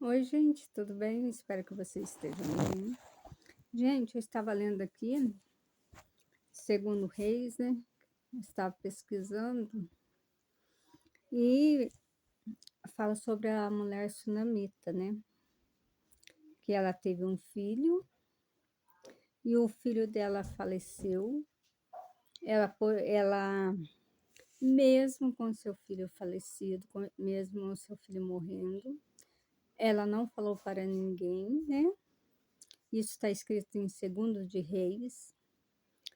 Oi, gente, tudo bem? Espero que vocês estejam bem. Gente, eu estava lendo aqui, segundo Reis, né? Eu estava pesquisando e fala sobre a mulher sunamita, né? Que ela teve um filho e o filho dela faleceu. Ela mesmo com seu filho falecido, mesmo o seu filho morrendo, ela não falou para ninguém, né? Isso está escrito em Segundo de Reis,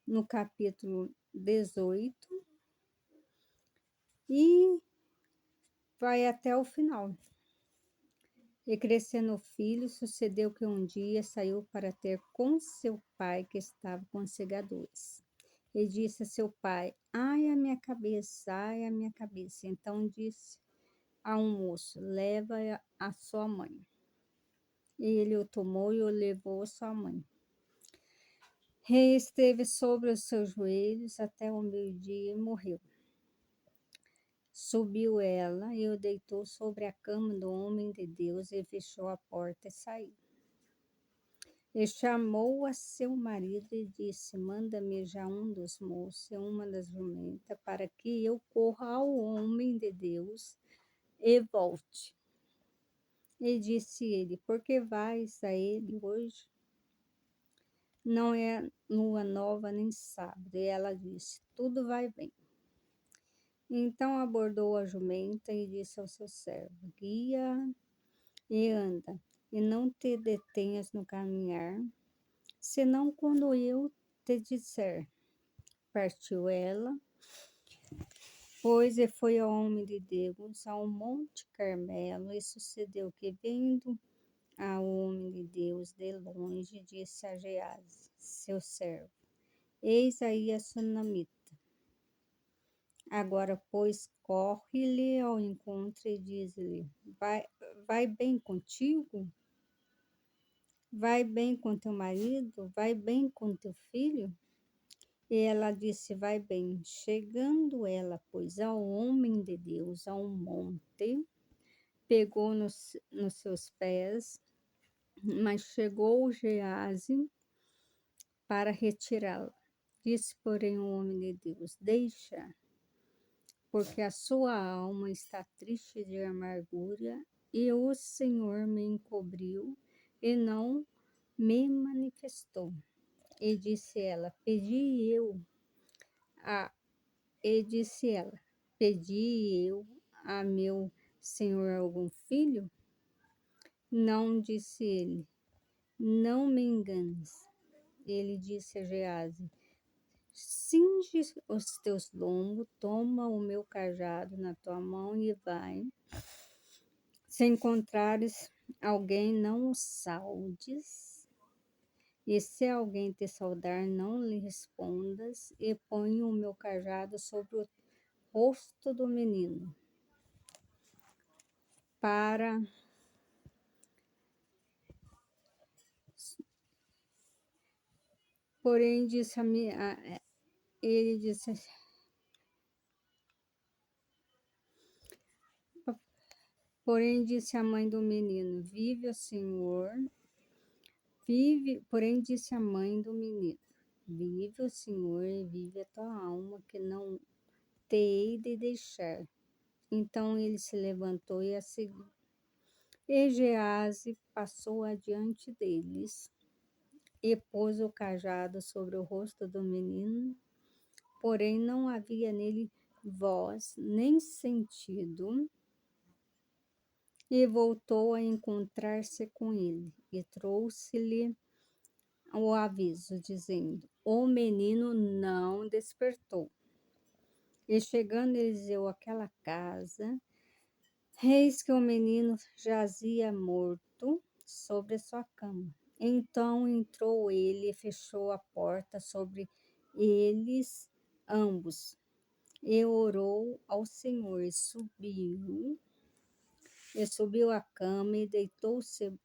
no capítulo 18, e vai até o final. E crescendo o filho, sucedeu que um dia saiu para ter com seu pai, que estava com segadores. E disse a seu pai: Ai, a minha cabeça, ai, a minha cabeça. Então disse a um moço: Leva a sua mãe. E ele o tomou e o levou à sua mãe. Rei esteve sobre os seus joelhos até o meio-dia e morreu. Subiu ela e o deitou sobre a cama do homem de Deus e fechou a porta e saiu. E chamou a seu marido e disse: Manda-me já um dos moços e uma das jumentas, para que eu corra ao homem de Deus e volte. E disse ele: Por que vais a ele hoje? Não é lua nova nem sábado. E ela disse: Tudo vai bem. Então abordou a jumenta e disse ao seu servo: Guia e anda, e não te detenhas no caminhar, senão quando eu te disser. Partiu ela, pois e foi ao homem de Deus ao monte Carmelo, e sucedeu que, vendo ao homem de Deus de longe, disse a Gease, seu servo: Eis aí a sunamita. Agora, pois, corre-lhe ao encontro e diz-lhe: vai bem contigo? Vai bem com teu marido? Vai bem com teu filho? E ela disse: Vai bem. Chegando ela, pois, ao homem de Deus, a um monte, pegou nos seus pés, mas chegou Gease para retirá-la. Disse, porém, o homem de Deus: Deixa, porque a sua alma está triste de amargura, e o Senhor me encobriu e não me manifestou. E disse ela: a Pedi eu a meu senhor algum filho? Não, disse ele, não me enganes. Ele disse a Gease: Cinge os teus lombos, toma o meu cajado na tua mão e vai. Se encontrares alguém, não o saudes. E se alguém te saudar, não lhe respondas, e põe o meu cajado sobre o rosto do menino. Porém disse a mim, ele disse, porém disse a mãe do menino: Vive o Senhor. Porém disse a mãe do menino: Vive o Senhor e vive a tua alma, que não te hei de deixar. Então ele se levantou e a seguiu. E Gease passou adiante deles e pôs o cajado sobre o rosto do menino, porém não havia nele voz nem sentido, e voltou a encontrar-se com ele, e trouxe-lhe o aviso, dizendo: O menino não despertou. E chegando Eliseu àquela casa, eis que o menino jazia morto sobre a sua cama. Então entrou ele e fechou a porta sobre eles ambos, e orou ao Senhor, e subiu à cama e deitou-se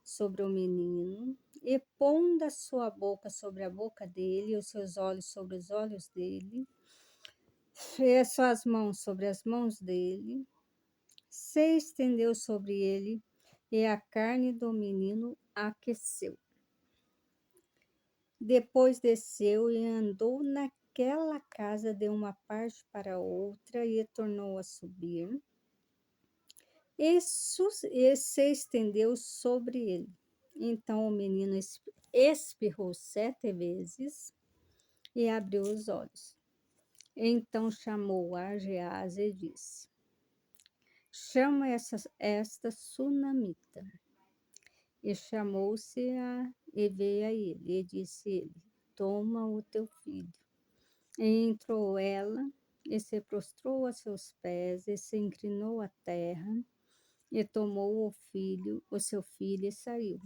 sobre o menino, e pondo a sua boca sobre a boca dele, e os seus olhos sobre os olhos dele, e as suas mãos sobre as mãos dele, se estendeu sobre ele e a carne do menino aqueceu. Depois desceu e andou naquela casa de uma parte para outra e tornou a subir. E se estendeu sobre ele. Então o menino espirrou 7 vezes e abriu os olhos. Então chamou a Geás e disse: chama esta sunamita. E chamou-se-a e veio a ele, e disse ele: toma o teu filho. E entrou ela, e se prostrou a seus pés, e se inclinou à terra, e tomou o seu filho, e saiu.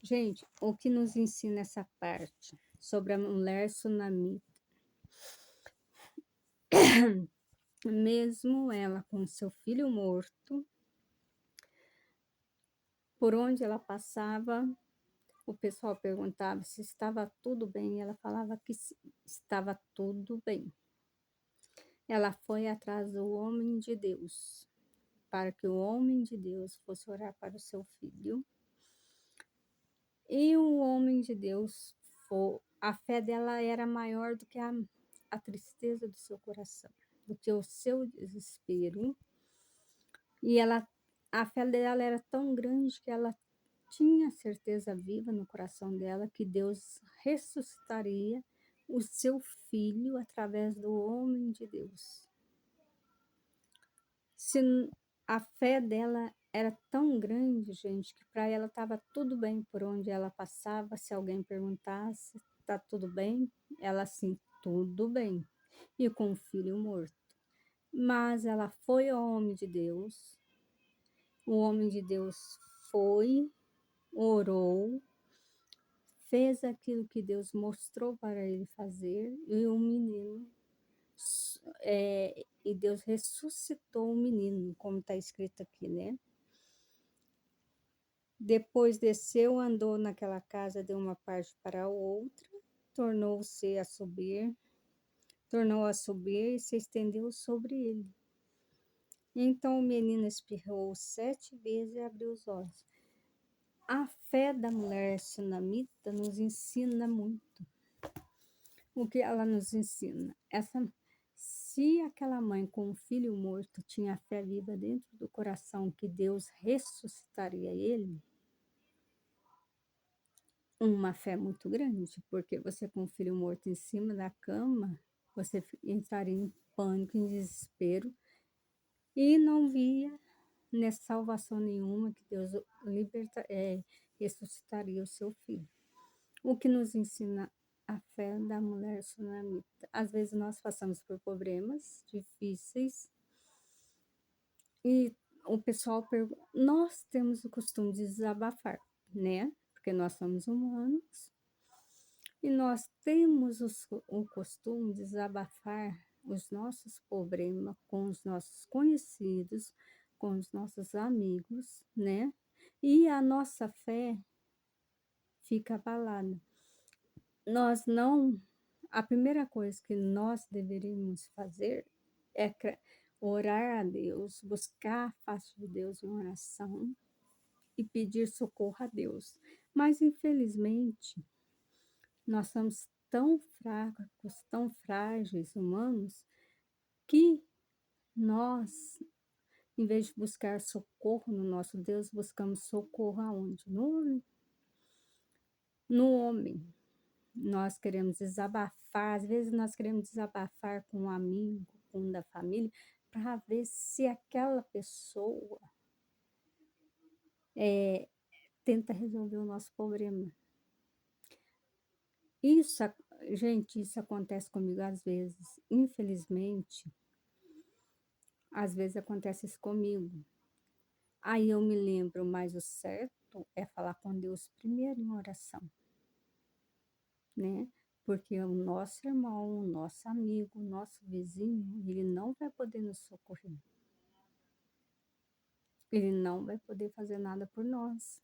Gente, o que nos ensina essa parte sobre a mulher sunamita? Mesmo ela com seu filho morto, por onde ela passava, o pessoal perguntava se estava tudo bem, e ela falava que estava tudo bem. Ela foi atrás do homem de Deus, para que o homem de Deus fosse orar para o seu filho. E o homem de Deus, a fé dela era maior do que a tristeza do seu coração, do que o seu desespero. E a fé dela era tão grande que ela tinha certeza viva no coração dela que Deus ressuscitaria o seu filho através do homem de Deus. Se a fé dela era tão grande, gente, que para ela estava tudo bem por onde ela passava. Se alguém perguntasse, tá tudo bem? Ela assim, tudo bem. E com o filho morto. Mas ela foi ao homem de Deus. O homem de Deus foi, orou, fez aquilo que Deus mostrou para ele fazer, e o menino, e Deus ressuscitou o menino, como está escrito aqui, né? Depois desceu, andou naquela casa de uma parte para a outra, tornou a subir e se estendeu sobre ele. Então o menino espirrou 7 vezes e abriu os olhos. A fé da mulher sunamita nos ensina muito. O que ela nos ensina? Se aquela mãe com um filho morto tinha fé viva dentro do coração que Deus ressuscitaria ele, uma fé muito grande, porque você com um filho morto em cima da cama, você entraria em pânico, em desespero, e não via nessa salvação nenhuma que Deus ressuscitaria o seu filho. O que nos ensina a fé da mulher sunamita? Às vezes nós passamos por problemas difíceis e o pessoal pergunta, nós temos o costume de desabafar, né? Porque nós somos humanos e nós temos o costume de desabafar os nossos problemas com os nossos conhecidos, com os nossos amigos, né? E a nossa fé fica abalada. A primeira coisa que nós deveríamos fazer é orar a Deus, buscar a face de Deus em oração e pedir socorro a Deus. Mas, infelizmente, nós somos tão fracos, tão frágeis, humanos, que nós, em vez de buscar socorro no nosso Deus, buscamos socorro aonde? No homem. Nós queremos desabafar, às vezes nós queremos desabafar com um amigo, com um da família, para ver se aquela pessoa tenta resolver o nosso problema. Isso, gente, isso acontece comigo às vezes. Infelizmente, às vezes acontece isso comigo. Aí eu me lembro, mas o certo é falar com Deus primeiro em oração, né? Porque o nosso irmão, o nosso amigo, o nosso vizinho, ele não vai poder nos socorrer. Ele não vai poder fazer nada por nós.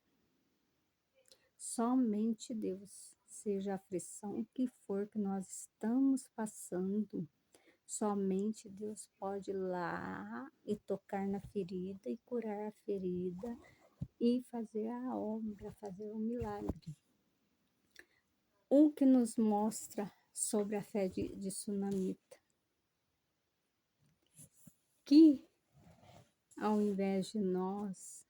Somente Deus, seja a aflição que for que nós estamos passando, somente Deus pode ir lá e tocar na ferida e curar a ferida e fazer a obra, fazer o milagre. O que nos mostra sobre a fé de Sunamita, que ao invés de nós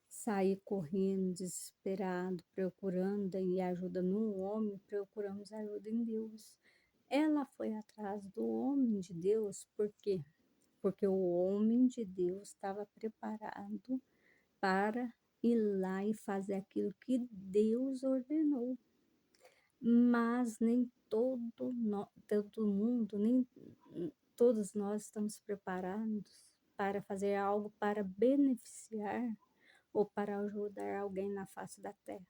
sair correndo, desesperado, procurando e ajuda no homem, procuramos ajuda em Deus. Ela foi atrás do homem de Deus, por quê? Porque o homem de Deus estava preparado para ir lá e fazer aquilo que Deus ordenou. Mas nem todo mundo, nem todos nós estamos preparados para fazer algo para beneficiar ou para ajudar alguém na face da terra.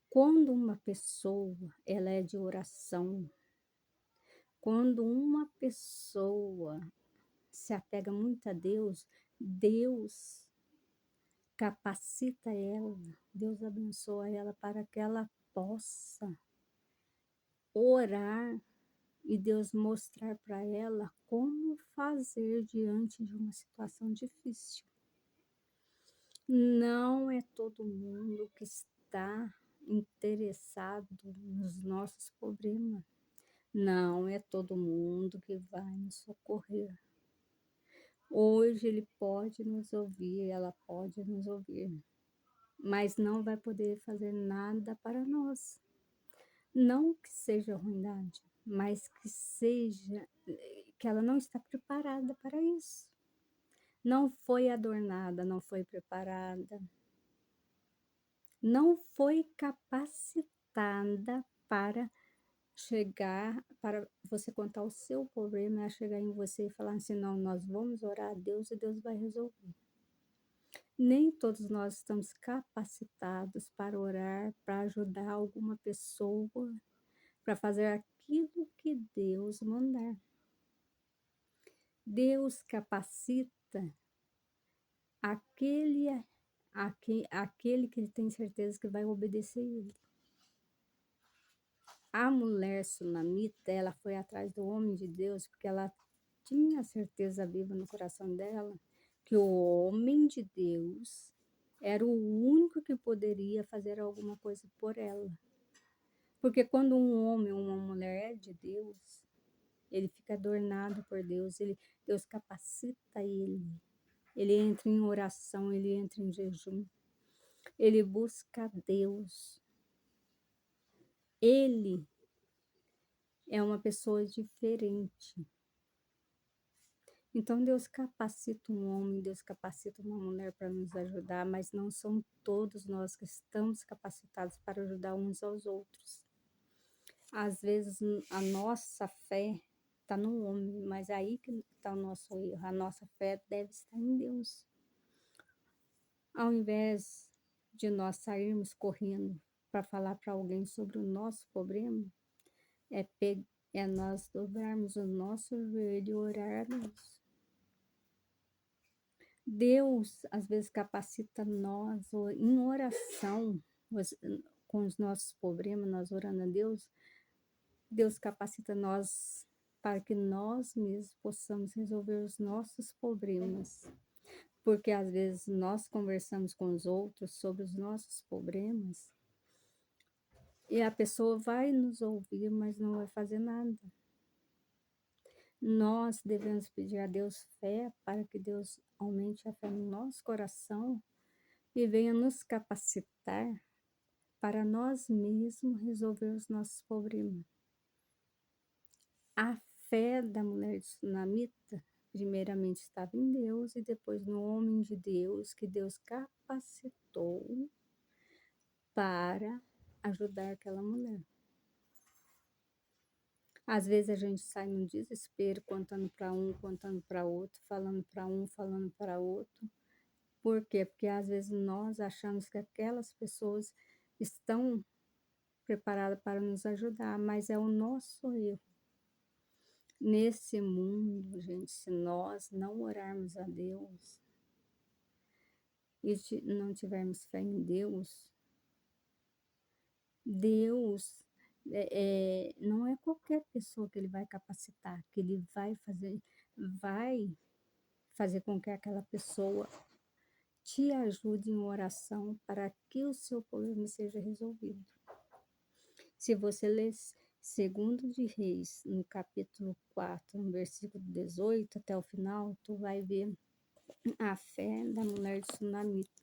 Quando uma pessoa ela é de oração, quando uma pessoa se apega muito a Deus, Deus capacita ela, Deus abençoa ela para que ela possa orar e Deus mostrar para ela como fazer diante de uma situação difícil. Não é todo mundo que está interessado nos nossos problemas. Não é todo mundo que vai nos socorrer. Hoje ele pode nos ouvir, ela pode nos ouvir, mas não vai poder fazer nada para nós. Não que seja ruindade, mas que seja que ela não está preparada para isso. Não foi adornada, não foi preparada, não foi capacitada para chegar, para você contar o seu problema, ela chegar em você e falar assim, não, nós vamos orar a Deus e Deus vai resolver. Nem todos nós estamos capacitados para orar, para ajudar alguma pessoa, para fazer aquilo que Deus mandar. Deus capacita aquele que ele tem certeza que vai obedecer ele. A mulher sunamita, ela foi atrás do homem de Deus porque ela tinha certeza viva no coração dela que o homem de Deus era o único que poderia fazer alguma coisa por ela. Porque quando um homem ou uma mulher é de Deus, ele fica adornado por Deus, Deus capacita ele entra em oração, ele entra em jejum, ele busca Deus. Ele é uma pessoa diferente. Então Deus capacita um homem, Deus capacita uma mulher para nos ajudar, mas não são todos nós que estamos capacitados para ajudar uns aos outros. Às vezes a nossa fé está no homem, mas aí que está o nosso erro. A nossa fé deve estar em Deus. Ao invés de nós sairmos correndo para falar para alguém sobre o nosso problema, é nós dobrarmos o nosso joelho e orar a Deus. Deus, às vezes, capacita nós em oração, com os nossos problemas, nós orando a Deus, Deus capacita nós para que nós mesmos possamos resolver os nossos problemas. Porque às vezes nós conversamos com os outros sobre os nossos problemas e a pessoa vai nos ouvir, mas não vai fazer nada. Nós devemos pedir a Deus fé para que Deus aumente a fé no nosso coração e venha nos capacitar para nós mesmos resolver os nossos problemas. A fé da mulher de sunamita, primeiramente estava em Deus e depois no homem de Deus, que Deus capacitou para ajudar aquela mulher. Às vezes a gente sai num desespero, contando para um, contando para outro, falando para um, falando para outro. Por quê? Porque às vezes nós achamos que aquelas pessoas estão preparadas para nos ajudar, mas é o nosso erro. Nesse mundo, gente, se nós não orarmos a Deus e não tivermos fé em Deus, Deus não é qualquer pessoa que ele vai capacitar, que ele vai fazer com que aquela pessoa te ajude em oração para que o seu problema seja resolvido. Se você ler Segundo de Reis, no capítulo 4, no versículo 18 até o final, tu vai ver a fé da mulher de Sunamita.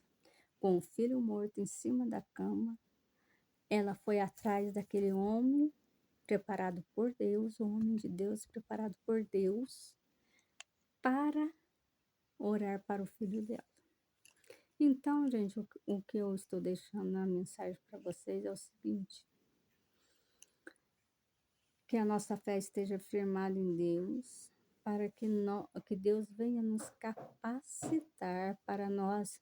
Com o filho morto em cima da cama, ela foi atrás daquele homem preparado por Deus, o homem de Deus preparado por Deus, para orar para o filho dela. Então, gente, o que eu estou deixando na mensagem para vocês é o seguinte: que a nossa fé esteja firmada em Deus, para que Deus venha nos capacitar para nós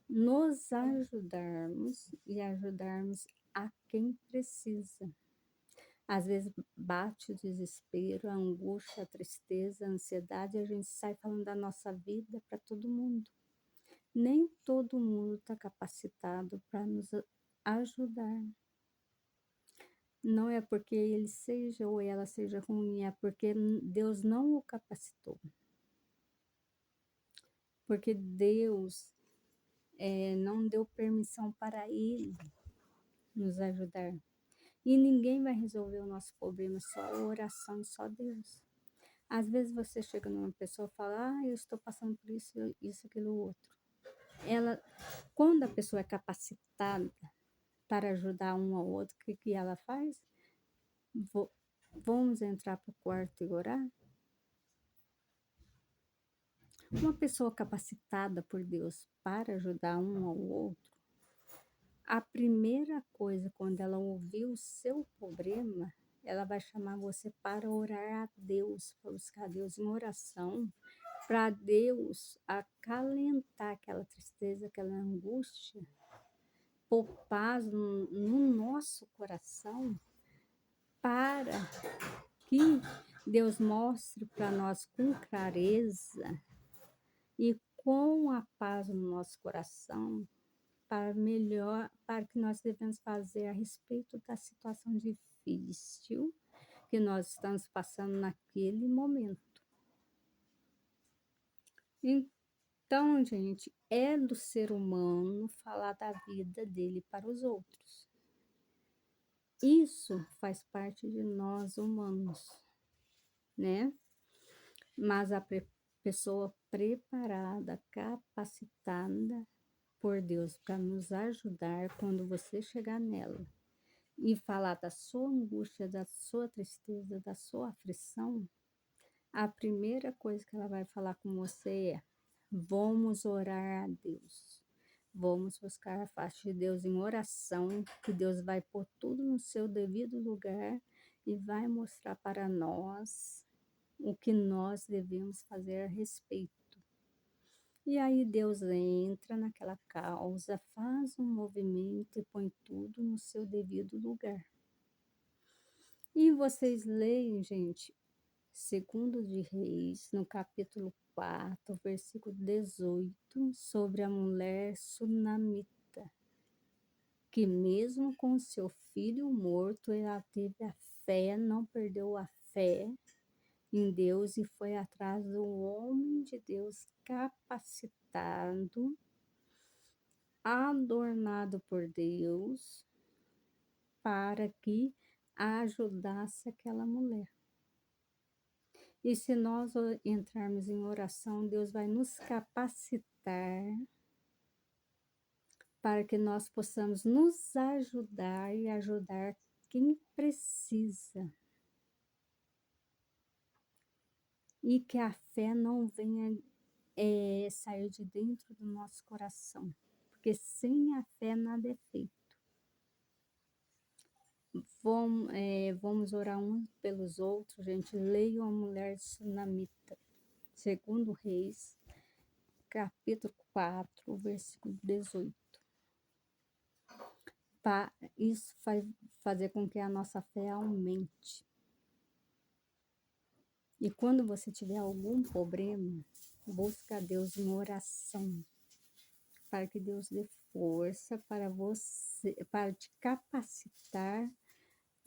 nos ajudarmos e ajudarmos a quem precisa. Às vezes bate o desespero, a angústia, a tristeza, a ansiedade, e a gente sai falando da nossa vida para todo mundo. Nem todo mundo está capacitado para nos ajudar. Não é porque ele seja ou ela seja ruim, é porque Deus não o capacitou. Porque Deus não deu permissão para ele nos ajudar. E ninguém vai resolver o nosso problema, só a oração e só Deus. Às vezes você chega numa pessoa e fala, eu estou passando por isso, isso, aquilo, outro. Quando a pessoa é capacitada para ajudar um ao outro, o que ela faz? Vamos entrar para o quarto e orar? Uma pessoa capacitada por Deus para ajudar um ao outro, a primeira coisa, quando ela ouvir o seu problema, ela vai chamar você para orar a Deus, para buscar Deus em oração, para Deus acalentar aquela tristeza, aquela angústia, pôr paz no nosso coração, para que Deus mostre para nós com clareza e com a paz no nosso coração, para que nós devemos fazer a respeito da situação difícil que nós estamos passando naquele momento. Então, gente, é do ser humano falar da vida dele para os outros. Isso faz parte de nós humanos, né? Mas a pessoa preparada, capacitada por Deus para nos ajudar, quando você chegar nela e falar da sua angústia, da sua tristeza, da sua aflição, a primeira coisa que ela vai falar com você é: vamos orar a Deus. Vamos buscar a face de Deus em oração, que Deus vai pôr tudo no seu devido lugar e vai mostrar para nós o que nós devemos fazer a respeito. E aí Deus entra naquela causa, faz um movimento e põe tudo no seu devido lugar. E vocês leem, gente, Segundo de Reis, no capítulo 4, versículo 18, sobre a mulher sunamita, que mesmo com seu filho morto, ela teve a fé, não perdeu a fé em Deus e foi atrás do homem de Deus capacitado, adornado por Deus, para que ajudasse aquela mulher. E se nós entrarmos em oração, Deus vai nos capacitar para que nós possamos nos ajudar e ajudar quem precisa. E que a fé não venha sair de dentro do nosso coração, porque sem a fé nada é feito. Vamos orar uns pelos outros, gente. Leiam a mulher sunamita, Segundo Reis, capítulo 4, versículo 18. Isso vai fazer com que a nossa fé aumente. E quando você tiver algum problema, busca a Deus em oração, para que Deus dê força para você, para te capacitar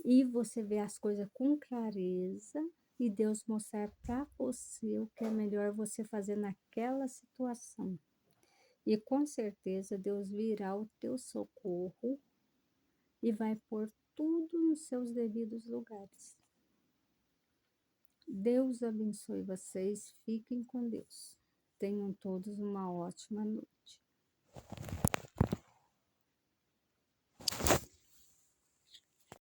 e você ver as coisas com clareza e Deus mostrar para você o que é melhor você fazer naquela situação. E com certeza Deus virá ao teu socorro e vai pôr tudo nos seus devidos lugares. Deus abençoe vocês, fiquem com Deus. Tenham todos uma ótima noite.